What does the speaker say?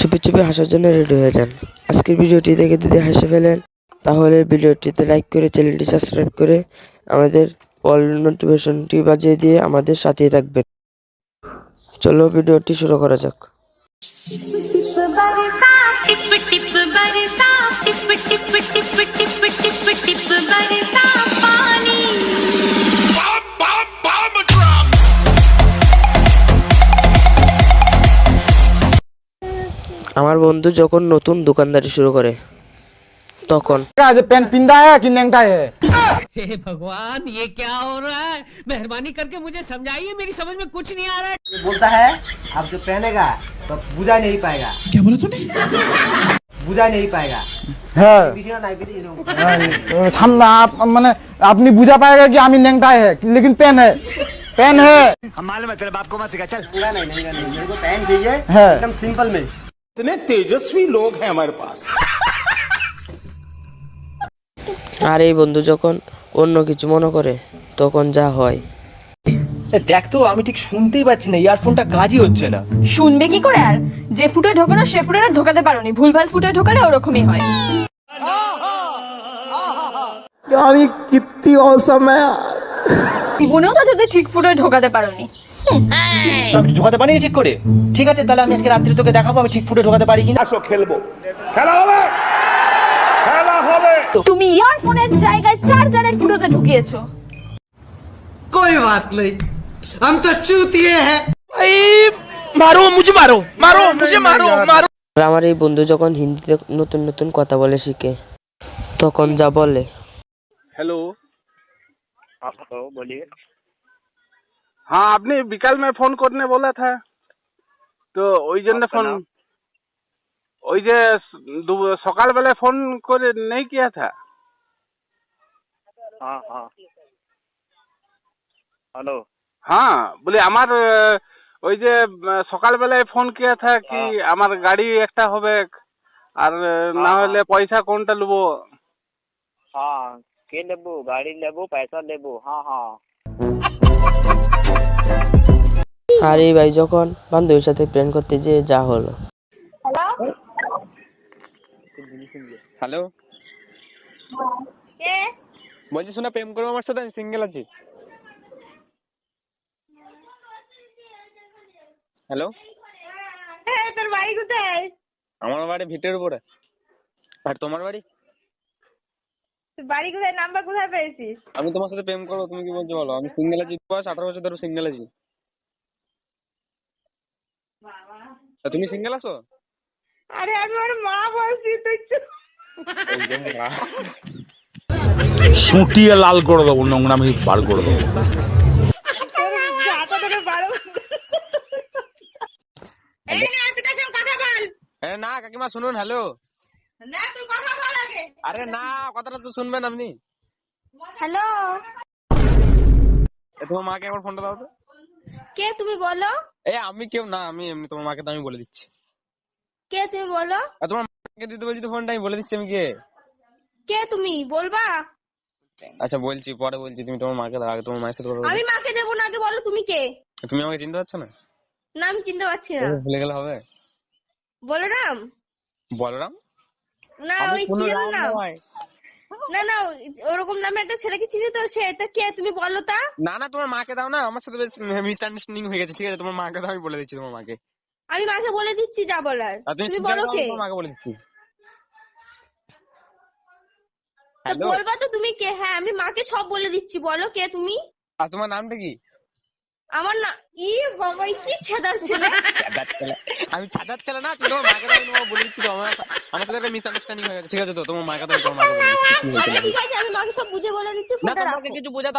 চুপি চুপি হাসার জন্য রেডি হয়ে যান। আজকের ভিডিওটি দেখে যদি হেসে ফেলেন তাহলে ভিডিওটিতে লাইক করে চ্যানেলটি সাবস্ক্রাইব করে আমাদের অল নোটিফিকেশনটি বাজিয়ে দিয়ে আমাদের সাথেই থাকবেন। চলো ভিডিওটি শুরু করা যাক। আমার বন্ধু যখন নতুন দোকানদারি শুরু করে তখন पेन पिंदा है कि नेंगटा है। हे भगवान, ये क्या हो रहा है? मेहरबानी करके मुझे समझाइए, मेरी समझ में कुछ नहीं आ रहा है। ये बोलता है अब जो पहनेगा तो बुझा नहीं पाएगा। क्या बोला तूने? बुझा नहीं पाएगा। হ্যাঁ पीछे ना नहीं पीछे ये लोग। हम आप माने আপনি বুঝা পাएगा कि আমি नेंगटा है लेकिन पेन है हम मालूम है तेरे बाप को मत सिखा चल। पूरा नहीं नहीं नहीं मेरे को पेन चाहिए है। एकदम सिंपल में। इतने तेजस्वी लोग हैं हमारे पास। আর এই বন্ধু যখন অন্য কিছু মনে করে তখন যা হয়। দেখ তো, আমি ঠিক শুনতেই পাচ্ছি না, ইয়ারফোনটা কাজই হচ্ছে না। শুনবে কি করে? আর যে ফুটে ঢোকানো সে ফুটে আর ঢোকাতে পারোনি, ভুলভাল ফুটে ঢোকালে ওরকমই হয়। জীবনেও তো যদি ঠিক ফুটে ঢোকাতে পারোনি। আমি ঢোকাতে পারিনি ঠিক করে। ঠিক আছে, তাহলে আমি আজকে রাত্রে তোকে দেখাবো আমি ঠিক ফুটে ঢোকাতে পারি কিনা। আসো খেলবো, খেলা হবে, খেলা হবে। তুমি ইয়ারফোনের জায়গায় চার্জারের ফুটোতে ঢুকিয়েছো। कोई बात नहीं हम तो चूतिए हैं। আর আমার এই বন্ধু যখন হিন্দিতে নতুন নতুন কথা বলে শিখে তখন যা বলে। हेलो, बोलिए। हाँ, आपने विकाल में फोन करने बोला था तो ওই জন্য ফোন ওই যে সকালবেলা ফোন করে नहीं किया था। हाँ हाँ हेलो, हाँ बोले আমার ওই যে সকালবেলায় ফোন किया था कि আমার গাড়ি একটা হবে আর না হলে পয়সা কোনটা লবো। हाँ के लेबू, गाड़ी लेबू, पैसा लेबू। हाँ हाँ আর এই ভাই যখন বান্ধবীর সাথে প্ল্যান করতে যেয়ে যা হলো। হ্যালো, কে? বলছি শোনা, প্রেম করবো আমার সাথে? আমি সিঙ্গেল আছি। হ্যালো, তোর বাড়ি কোথায়? আমার বাড়ি ভিটের উপরে। আর তোমার বাড়ি? বাড়ি কোথায়? নাম্বার কোথায় পেয়েছিস? আমি তোমার সাথে প্রেম করবো, তুমি কি বলছো বলো? আমি সিঙ্গেল আছি, বয়স 18 বছর ধরে সিঙ্গেল আছি। তা তুমি সিঙ্গেল আছো? আরে আমি ওর মা বলছি, তুই সুটিয়ে লাল করে দেবো, নোংরামি বার করে দেবো। না কাকিমা শুনুন। হ্যালো, না তুই কথা বল আগে। আরে না, কথাটা তো শুনবেন আপনি। হ্যালো, তোমার মাকে আমার ফোনটা দাও তো। কে তুমি বলো? আমি কেউ না, আমি এমনি তোমার মাকে তো আমি বলে দিচ্ছি। কে তুমি বলো? আর তোমার মাকে দিতে বলছি তো ফোনটা, আমি বলে দিচ্ছি আমি কে। কে তুমি বলবা? আচ্ছা বলছি, পরে বলছি। তুমি তোমার মাকে দাও, আগে তোমার মায়ের সাথে কথা বলো। আমি মাকে দেবো না, আগে বলো তুমি কে? তুমি আমাকে চিনতে পারছো না? না আমি চিনতে পারছি না। ভুলে গেলে হবে? বলরাম? বলরাম? না ওই কি যেন নাম। না না ওরকম নামে একটা ছেলেকে চিনি তো, সেটা কে তুমি বলো তা? না না, তোমার মাকে দাও না, আমার সাথে বেশ মিসআন্ডারস্ট্যান্ডিং হয়ে গেছে। ঠিক আছে, তোমার মাকে দাও, আমি বলে দিচ্ছি তোমার মাকে। আমি মাকে বলে দিচ্ছি যা বলার, আর তুমি বলো কে? তোমার মাকে বলে দিচ্ছি। তো হ্যালো, বলবা তো তুমি কে? হ্যাঁ আমি মাকে সব বলে দিচ্ছি, বলো কে তুমি? আর তোমার নামটা কি? আমার না বাবা কি ছেদার ছেলে। আমি ছাদার ছেলে না, তুমি তোমার মাকে দাও, আমি তোমাকে বলে দিচ্ছি। তো আমার সাথে একটা মিসআন্ডারস্ট্যান্ডিং হয়ে গেছে। ঠিক আছে, তো তোমার মাকে দাও, তোমার মাকে বলে দিচ্ছি কি হয়েছিল। ঠিক আছে আমি মাকে সব বুঝে বলে দিচ্ছি, না ফোনটা তোমাকে রাখো। কিছু বোঝাতে